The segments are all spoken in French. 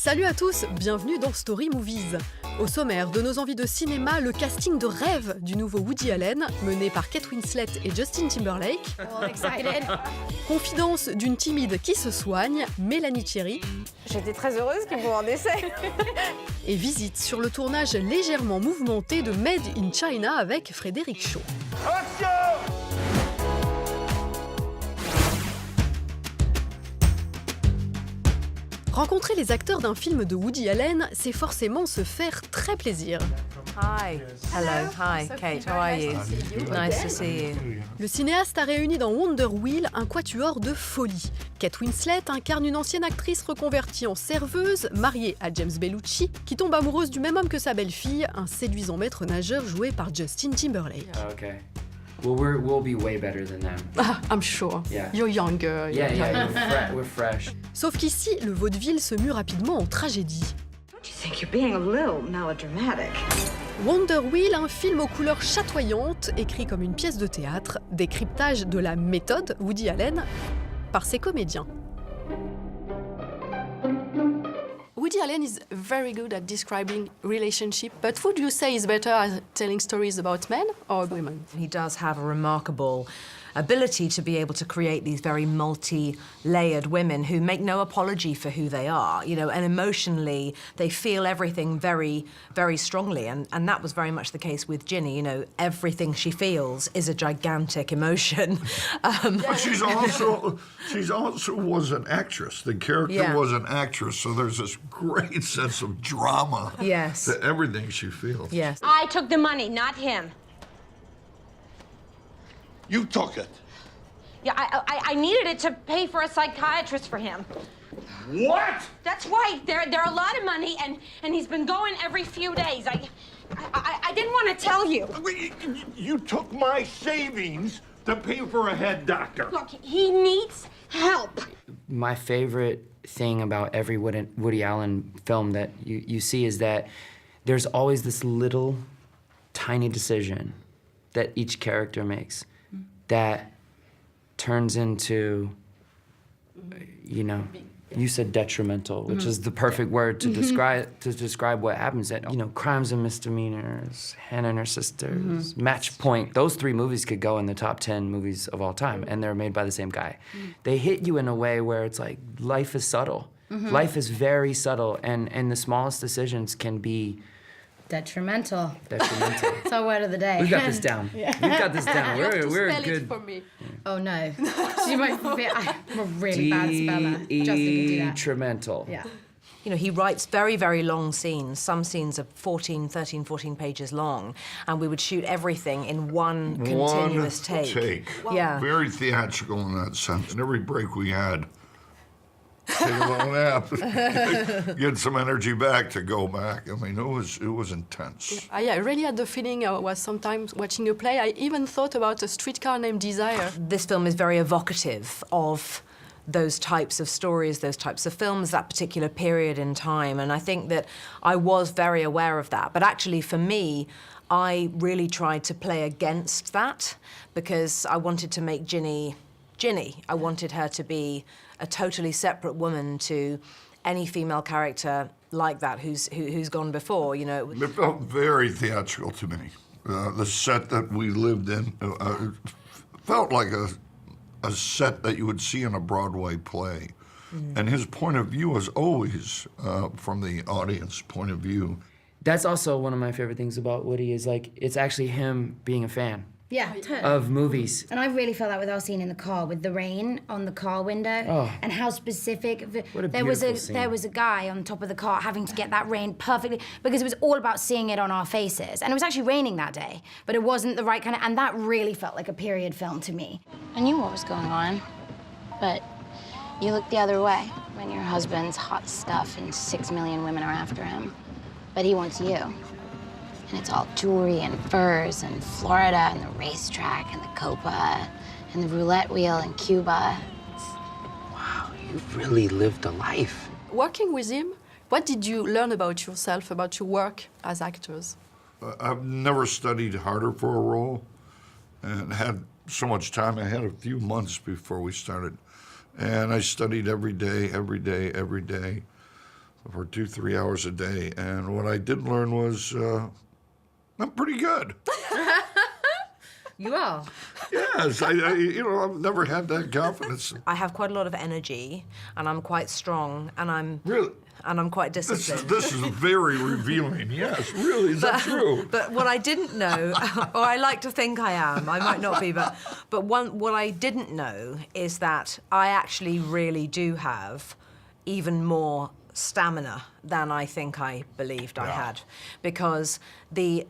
Salut à tous, bienvenue dans Story Movies. Au sommaire de nos envies de cinéma, le casting de rêve du nouveau Woody Allen, mené par Kate Winslet et Justin Timberlake. All excited. Confidence d'une timide qui se soigne, Mélanie Thierry. J'étais très heureuse qu'ils vont en essai. Et visite sur le tournage légèrement mouvementé de Made in China avec Frédéric Shaw. Rencontrer les acteurs d'un film de Woody Allen, c'est forcément se faire très plaisir. Hi. Hello. Hi, Kate. How are you? Nice to see you. Le cinéaste a réuni dans Wonder Wheel un quatuor de folie. Kate Winslet incarne une ancienne actrice reconvertie en serveuse, mariée à James Bellucci, qui tombe amoureuse du même homme que sa belle-fille, un séduisant maître nageur joué par Justin Timberlake. Okay. Well, we'll be way better than them. I'm sure. Yeah. You're younger. Yeah, we're fresh. Sauf qu'ici, le vaudeville se mue rapidement en tragédie. Don't you think you're being a little melodramatic? Wonder Wheel, un film aux couleurs chatoyantes, écrit comme une pièce de théâtre, décryptage de la méthode Woody Allen par ses comédiens. Woody Allen is very good at describing relationship, but would you say he's better at telling stories about men or women? He does have a remarkable ability to be able to create these very multi-layered women who make no apology for who they are, you know, and emotionally they feel everything very, very strongly. And that was very much the case with Ginny, you know, everything she feels is a gigantic emotion. But she's also was an actress. The character was an actress, so there's this great sense of drama Yes. to everything she feels. Yes. I took the money, not him. You took it. Yeah, I needed it to pay for a psychiatrist for him. What? That's right. They're a lot of money, and he's been going every few days. I didn't want to tell you. You took my savings to pay for a head doctor. Look, he needs help. My favorite thing about every Woody Allen film that you see is that there's always this little tiny decision that each character makes that turns into, you know, you said detrimental, which is the perfect word to describe what happens. That, you know, Crimes and Misdemeanors, Hannah and Her Sisters, Match Point. Those three movies could go in the top 10 movies of all time, and they're made by the same guy. They hit you in a way where it's like life is subtle. Life is very subtle, and the smallest decisions can be Detrimental. detrimental. That's our word of the day. We've got this down. We've got this down. We're good. me. Oh no. She might be, I'm a really bad speller. Justin can do that. Detrimental. Yeah. You know, he writes very, very long scenes. Some scenes are 14 pages long, and we would shoot everything in one continuous take. Yeah. Very theatrical in that sense. And every break we had, take a little nap, get some energy back to go back. I mean, it was intense. I really had the feeling I was sometimes watching a play. I even thought about A Streetcar Named Desire. This film is very evocative of those types of stories, those types of films, that particular period in time. And I think that I was very aware of that. But actually, for me, I really tried to play against that because I wanted to make Ginny. I wanted her to be a totally separate woman to any female character like that who's gone before, you know. It felt very theatrical to me. The set that we lived in felt like a set that you would see in a Broadway play. And his point of view was always from the audience point of view. That's also one of my favorite things about Woody is like, it's actually him being a fan Yeah, totally. of movies. And I really felt that with our scene in the car, with the rain on the car window, and how specific. What a there was beautiful scene. there was a guy on top of the car having to get that rain perfectly because it was all about seeing it on our faces, and it was actually raining that day, but it wasn't the right kind of. And that really felt like a period film to me. I knew what was going on, but you look the other way when your husband's hot stuff and 6 million women are after him. But he wants you. And it's all jewelry and furs and Florida and the racetrack and the Copa and the roulette wheel in Cuba. Wow, you've really lived a life. Working with him, what did you learn about yourself, about your work as actors? I've never studied harder for a role and had so much time. I had a few months before we started. And I studied every day, for 2-3 hours a day. And what I did learn was I'm pretty good. You are. Yes, I've never had that confidence. I have quite a lot of energy, and I'm quite strong, and I'm quite disciplined. This is very revealing. Yes, really, is that true? But what I didn't know, or I like to think I am, I might not be, but what I didn't know is that I actually really do have even more stamina than I think I believed I had, because the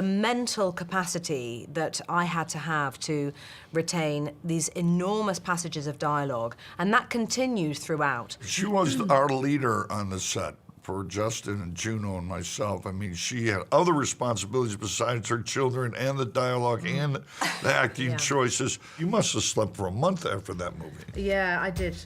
mental capacity that I had to have to retain these enormous passages of dialogue, and that continued throughout. She was our leader on the set for Justin and Juno and myself. I mean, she had other responsibilities besides her children and the dialogue and the acting choices. You must have slept for a month after that movie. Yeah, I did.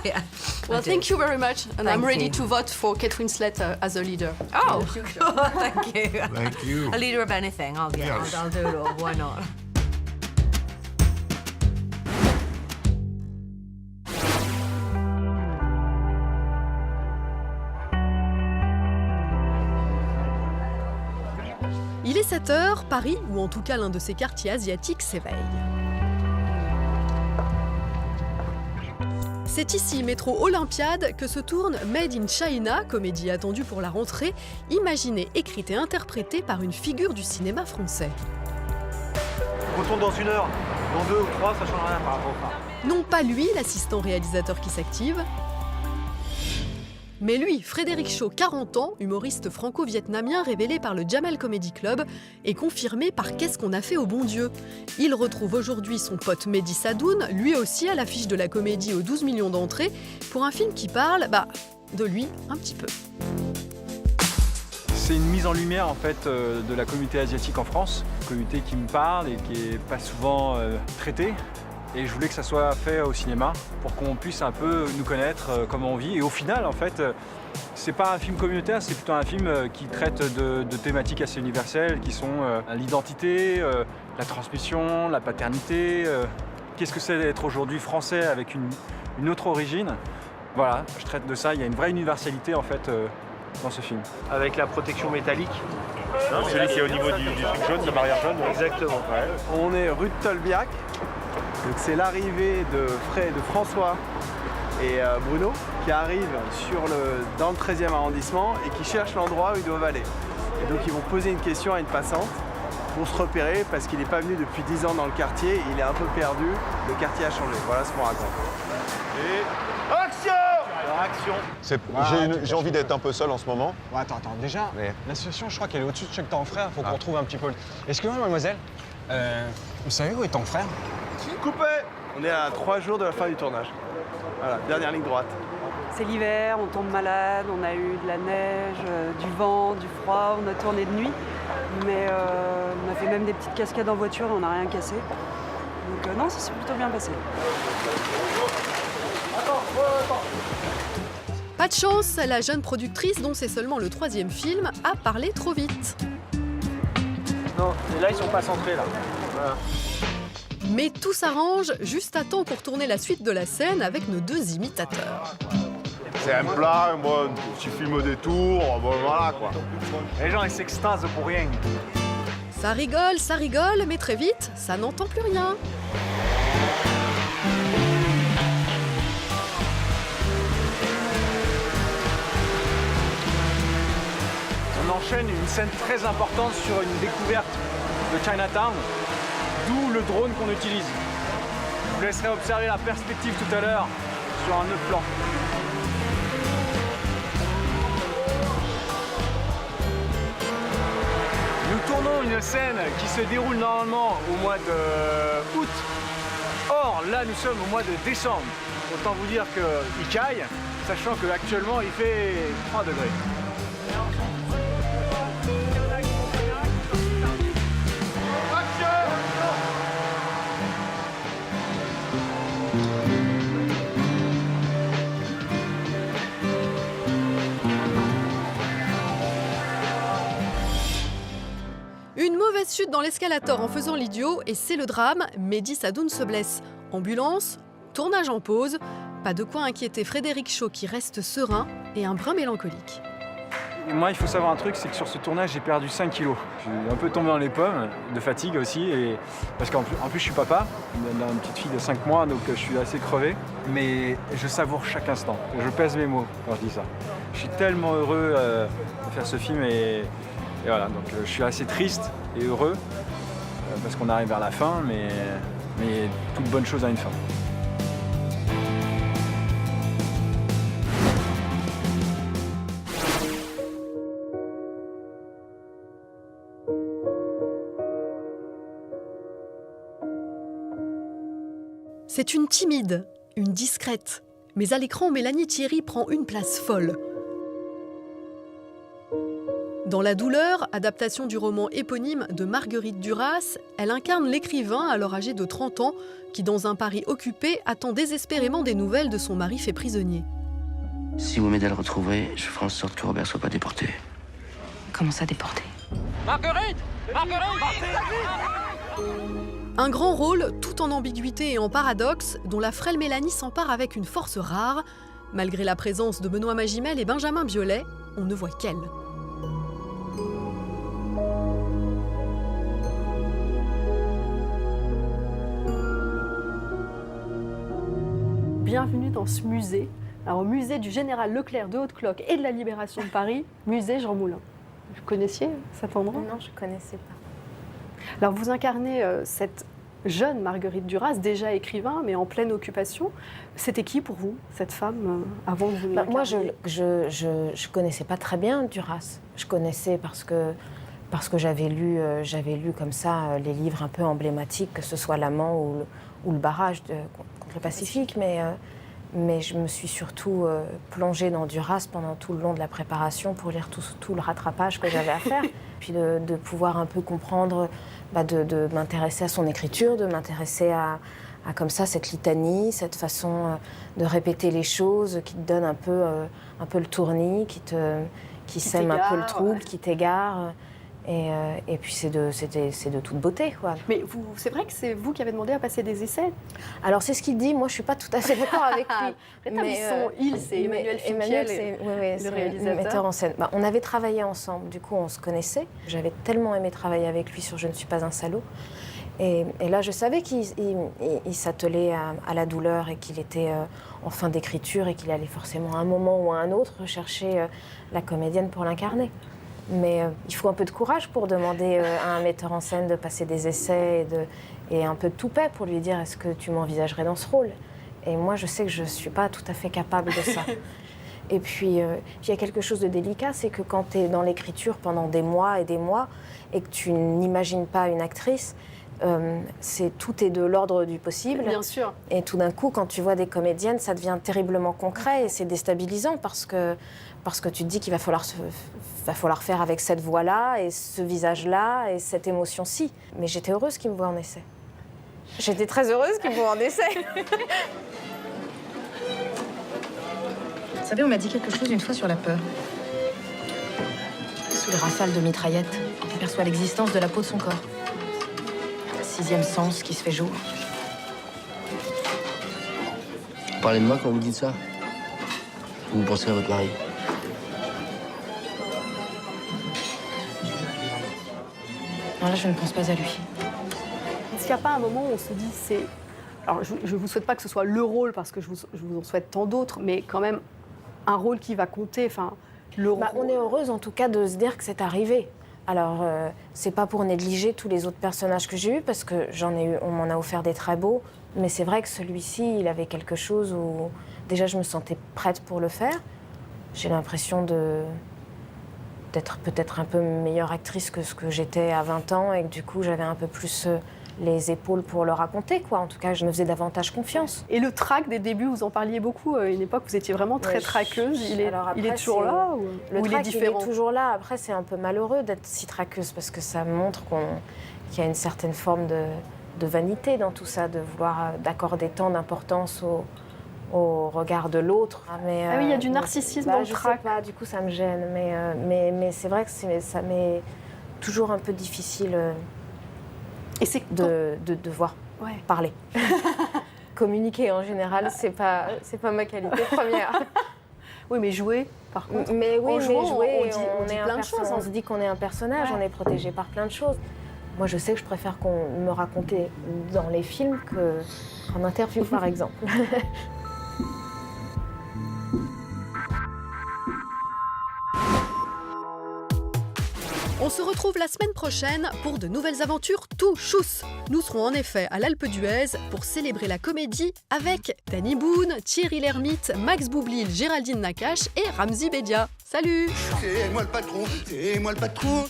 Yeah. Well, thank you very much, and I'm ready you. to vote for Kate Winslet as a leader. Oh, thank you. Thank you. A leader of anything. I'll do it all. Why not? Il est 7 h, Paris, ou en tout cas l'un de ses quartiers asiatiques, s'éveille. C'est ici, métro Olympiade, que se tourne Made in China, comédie attendue pour la rentrée, imaginée, écrite et interprétée par une figure du cinéma français. Retourne dans 1 heure, dans 2 ou 3, ça change rien par rapport au phare. Non pas lui, l'assistant réalisateur qui s'active, mais lui, Frédéric Shaw, 40 ans, humoriste franco-vietnamien révélé par le Jamel Comedy Club et confirmé par Qu'est-ce qu'on a fait au bon Dieu. Il retrouve aujourd'hui son pote Mehdi Sadoun, lui aussi à l'affiche de la comédie aux 12 millions d'entrées, pour un film qui parle, de lui un petit peu. C'est une mise en lumière en fait de la communauté asiatique en France, une communauté qui me parle et qui n'est pas souvent traitée. Et je voulais que ça soit fait au cinéma pour qu'on puisse un peu nous connaître, comment on vit. Et au final, en fait, c'est pas un film communautaire, c'est plutôt un film qui traite de thématiques assez universelles, qui sont l'identité, la transmission, la paternité. Qu'est-ce que c'est d'être aujourd'hui français avec une autre origine? Voilà, je traite de ça. Il y a une vraie universalité en fait dans ce film. Avec la protection métallique. Celui qui est au niveau du truc jaune, de la barrière jaune. Exactement. Ouais. On est rue de Tolbiac. Donc c'est l'arrivée de François et Bruno qui arrivent dans le 13e arrondissement et qui cherchent l'endroit où ils doivent aller. Et donc ils vont poser une question à une passante pour se repérer parce qu'il n'est pas venu depuis 10 ans dans le quartier, il est un peu perdu, le quartier a changé. Voilà ce qu'on raconte. Et action! Alors, action! J'ai envie d'être un peu seul en ce moment. Ouais, attends, déjà, la situation, je crois qu'elle est au-dessus de chez ton frère, faut qu'on retrouve un petit peu. Excusez-moi, mademoiselle, vous savez où est ton frère? Coupé! On est à 3 jours de la fin du tournage. Voilà, dernière ligne droite. C'est l'hiver, on tombe malade, on a eu de la neige, du vent, du froid, on a tourné de nuit. Mais on a fait même des petites cascades en voiture et on n'a rien cassé. Donc non, ça s'est plutôt bien passé. Pas de chance, la jeune productrice, dont c'est seulement le 3e film, a parlé trop vite. Non, et là ils sont pas centrés là. Voilà. Mais tout s'arrange juste à temps pour tourner la suite de la scène avec nos 2 imitateurs. C'est un plat, moi, tu filmes des tours, bon, voilà quoi. Les gens ils s'extasent pour rien. Ça rigole, mais très vite, ça n'entend plus rien. On enchaîne une scène très importante sur une découverte de Chinatown, d'où le drone qu'on utilise. Je vous laisserai observer la perspective tout à l'heure sur un autre plan. Nous tournons une scène qui se déroule normalement au mois d'août. Or, là, nous sommes au mois de décembre. Autant vous dire qu'il caille, sachant qu'actuellement, il fait 3 degrés. Une mauvaise chute dans l'escalator en faisant l'idiot et c'est le drame, Mehdi Sadoun se blesse. Ambulance, tournage en pause, Pas de quoi inquiéter Frédéric Shaw qui reste serein et un brin mélancolique. Moi, il faut savoir un truc, c'est que sur ce tournage, j'ai perdu 5 kilos. Je suis un peu tombé dans les pommes, de fatigue aussi, parce qu'en plus, je suis papa d'une petite fille de 5 mois, donc je suis assez crevé. Mais je savoure chaque instant. Je pèse mes mots quand je dis ça. Je suis tellement heureux de faire ce film et voilà. Donc je suis assez triste et heureux parce qu'on arrive vers la fin, mais toute bonne chose a une fin. C'est une timide, une discrète. Mais à l'écran, Mélanie Thierry prend une place folle. Dans La douleur, adaptation du roman éponyme de Marguerite Duras, elle incarne l'écrivain, alors âgé de 30 ans, qui, dans un Paris occupé, attend désespérément des nouvelles de son mari fait prisonnier. Si vous m'aidez à le retrouver, je ferai en sorte que Robert soit pas déporté. Comment ça, déporté? Marguerite! Marguerite! Un grand rôle, tout en ambiguïté et en paradoxe, dont la frêle Mélanie s'empare avec une force rare. Malgré la présence de Benoît Magimel et Benjamin Biolay, on ne voit qu'elle. Bienvenue dans ce musée. Alors, au musée du Général Leclerc de Haute-Cloque et de la Libération de Paris, musée Jean Moulin. Vous connaissiez cet endroit? Non, je ne connaissais pas. Alors, vous incarnez cette jeune Marguerite Duras, déjà écrivain, mais en pleine occupation. C'était qui pour vous, cette femme, avant que vous ne Moi, je ne connaissais pas très bien Duras. Je connaissais parce que j'avais lu comme ça les livres un peu emblématiques, que ce soit L'Amant ou le barrage contre le Pacifique, mais je me suis surtout plongée dans Duras pendant tout le long de la préparation pour lire tout le rattrapage que j'avais à faire, puis de pouvoir un peu comprendre, de m'intéresser à son écriture, de m'intéresser à comme ça cette litanie, cette façon de répéter les choses qui te donne un peu le tournis, qui sème un peu le trouble, qui t'égare. Et puis c'est de toute beauté, quoi. Mais c'est vrai que c'est vous qui avez demandé à passer des essais? Alors c'est ce qu'il dit, moi je suis pas tout à fait d'accord avec lui. C'est Emmanuel Finkiel, le réalisateur. Le metteur en scène. On avait travaillé ensemble, du coup on se connaissait. J'avais tellement aimé travailler avec lui sur Je ne suis pas un salaud. Et là je savais qu'il s'attelait à la douleur et qu'il était en fin d'écriture et qu'il allait forcément à un moment ou à un autre rechercher la comédienne pour l'incarner. Mais il faut un peu de courage pour demander à un metteur en scène de passer des essais et un peu de toupet pour lui dire « Est-ce que tu m'envisagerais dans ce rôle ?» Et moi, je sais que je ne suis pas tout à fait capable de ça. Et puis, il y a quelque chose de délicat, c'est que quand tu es dans l'écriture pendant des mois et que tu n'imagines pas une actrice, tout est de l'ordre du possible. Bien sûr. Et tout d'un coup, quand tu vois des comédiennes, ça devient terriblement concret et c'est déstabilisant parce que tu te dis qu'il va falloir faire avec cette voix-là et ce visage-là et cette émotion-ci. Mais j'étais heureuse qu'il me voie en essai. J'étais très heureuse qu'il me voie en essai. Vous savez, on m'a dit quelque chose une fois sur la peur. Sous les rafales de mitraillettes, on perçoit l'existence de la peau de son corps. Sixième sens qui se fait jour. Vous parlez de moi quand vous dites ça? Vous pensez à votre mari? Non, là, je ne pense pas à lui. Est-ce qu'il n'y a pas un moment où on se dit c'est... Alors, je ne vous souhaite pas que ce soit le rôle, parce que je vous en souhaite tant d'autres, mais quand même un rôle qui va compter, On est heureuse, en tout cas, de se dire que c'est arrivé. Alors, c'est pas pour négliger tous les autres personnages que j'ai eus, parce que on m'en a offert des très beaux, mais c'est vrai que celui-ci, il avait quelque chose où, déjà, je me sentais prête pour le faire. J'ai l'impression d'être peut-être un peu meilleure actrice que ce que j'étais à 20 ans, et que du coup, j'avais un peu plus les épaules pour le raconter, quoi. En tout cas, je me faisais davantage confiance. Et le trac des débuts, vous en parliez beaucoup. À une époque, vous étiez vraiment très traqueuse. Il est toujours là ou il est différent? Il est toujours là. Après, c'est un peu malheureux d'être si traqueuse parce que ça montre qu'il y a une certaine forme de vanité dans tout ça, de vouloir d'accorder tant d'importance au regard de l'autre. Mais, oui, il y a du narcissisme dans le trac. Je sais pas, du coup, ça me gêne. Mais c'est vrai que ça m'est toujours un peu difficile de devoir parler. communiquer en général, c'est pas ma qualité première. Oui, mais jouer, par contre. Mais oui, en jouant, jouer, on dit plein de choses. On se dit qu'on est un personnage, on est protégé par plein de choses. Moi, je sais que je préfère qu'on me raconte dans les films qu'en interview, par exemple. On se retrouve la semaine prochaine pour de nouvelles aventures tout chousse. Nous serons en effet à l'Alpe d'Huez pour célébrer la comédie avec Danny Boone, Thierry Lhermitte, Max Boublil, Géraldine Nakache et Ramzy Bedia. Salut! C'est moi le patron, c'est moi le patron.